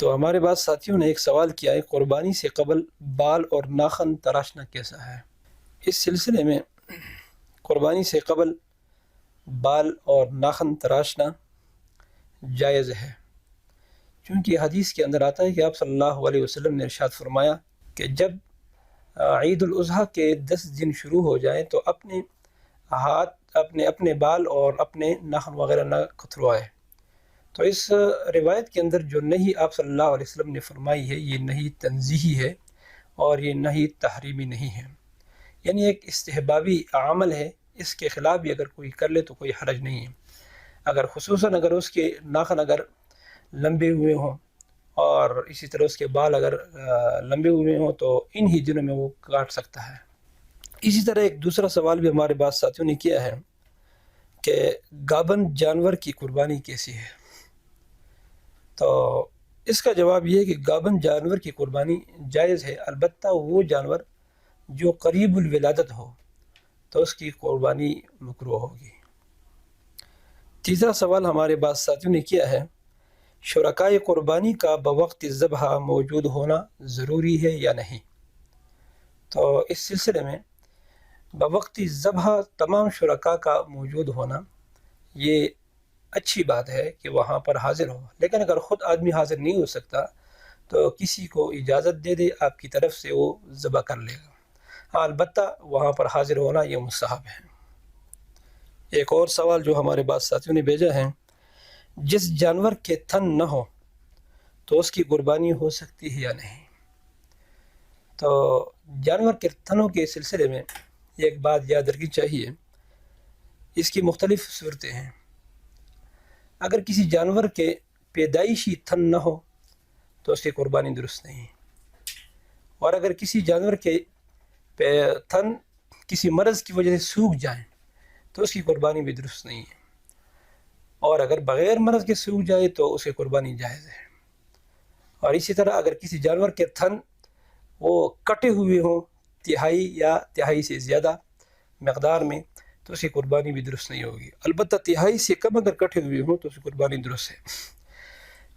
تو ہمارے بعض ساتھیوں نے ایک سوال کیا ہے، قربانی سے قبل بال اور ناخن تراشنا کیسا ہے؟ اس سلسلے میں قربانی سے قبل بال اور ناخن تراشنا جائز ہے، کیونکہ حدیث کے اندر آتا ہے کہ آپ صلی اللہ علیہ وسلم نے ارشاد فرمایا کہ جب عید الاضحیٰ کے 10 دن شروع ہو جائیں تو اپنے ہاتھ اپنے بال اور اپنے ناخن وغیرہ نہ کتروائے۔ تو اس روایت کے اندر جو نہی آپ صلی اللہ علیہ وسلم نے فرمائی ہے، یہ نہی تنزیہی ہے اور یہ نہی تحریمی نہیں ہے، یعنی ایک استحبابی عمل ہے، اس کے خلاف بھی اگر کوئی کر لے تو کوئی حرج نہیں ہے۔ اگر خصوصاً اگر اس کے ناخن اگر لمبے ہوئے ہوں اور اسی طرح اس کے بال اگر لمبے ہوئے ہوں تو انہی دنوں میں وہ کاٹ سکتا ہے۔ اسی طرح ایک دوسرا سوال بھی ہمارے بعض ساتھیوں نے کیا ہے کہ گابن جانور کی قربانی کیسی ہے؟ تو اس کا جواب یہ ہے کہ گابن جانور کی قربانی جائز ہے، البتہ وہ جانور جو قریب الولادت ہو تو اس کی قربانی مکروہ ہوگی۔ تیسرا سوال ہمارے بعض ساتھیوں نے کیا ہے، شرکائے قربانی کا بوقت ذبح موجود ہونا ضروری ہے یا نہیں؟ تو اس سلسلے میں بوقت ذبح تمام شرکاء کا موجود ہونا یہ اچھی بات ہے کہ وہاں پر حاضر ہو، لیکن اگر خود آدمی حاضر نہیں ہو سکتا تو کسی کو اجازت دے دے، آپ کی طرف سے وہ ذبح کر لے گا۔ ہاں، البتہ وہاں پر حاضر ہونا یہ مستحب ہے۔ ایک اور سوال جو ہمارے بعض ساتھیوں نے بھیجا ہے، جس جانور کے تھن نہ ہو تو اس کی قربانی ہو سکتی ہے یا نہیں؟ تو جانور کے تھنوں کے سلسلے میں ایک بات یاد رکھنی چاہیے، اس کی مختلف صورتیں ہیں۔ اگر کسی جانور کے پیدائشی تھن نہ ہو تو اس کی قربانی درست نہیں ہے، اور اگر کسی جانور کے تھن کسی مرض کی وجہ سے سوکھ جائیں تو اس کی قربانی بھی درست نہیں ہے، اور اگر بغیر مرض کے سوکھ جائے تو اس کی قربانی جائز ہے۔ اور اسی طرح اگر کسی جانور کے تھن وہ کٹے ہوئے ہوں تہائی یا تہائی سے زیادہ مقدار میں تو اس کی قربانی بھی درست نہیں ہوگی، البتہ تہائی سے کم اگر کٹے ہوئے ہوں تو اس کی قربانی درست ہے۔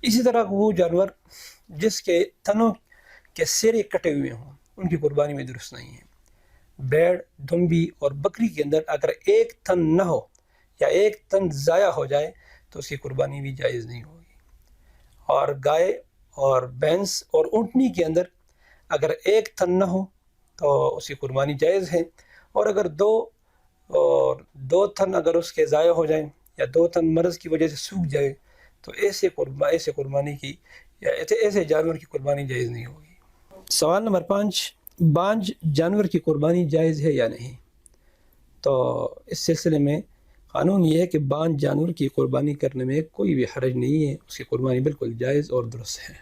اسی طرح وہ جانور جس کے تھنوں کے سرے کٹے ہوئے ہوں ان کی قربانی بھی درست نہیں ہے۔ بیڑ، دمبی اور بکری کے اندر اگر ایک تھن نہ ہو یا ایک تھن ضائع ہو جائے تو اس کی قربانی بھی جائز نہیں ہوگی۔ اور گائے اور بھینس اور اونٹنی کے اندر اگر ایک تھن نہ ہو تو اس کی قربانی جائز ہے، اور اگر دو تھن اگر اس کے ضائع ہو جائیں یا دو تھن مرض کی وجہ سے سوکھ جائے تو ایسے قربانی کی یا ایسے جانور کی قربانی جائز نہیں ہوگی۔ سوال نمبر 5، بانجھ جانور کی قربانی جائز ہے یا نہیں؟ تو اس سلسلے میں قانون یہ ہے کہ بانجھ جانور کی قربانی کرنے میں کوئی بھی حرج نہیں ہے، اس کی قربانی بالکل جائز اور درست ہے۔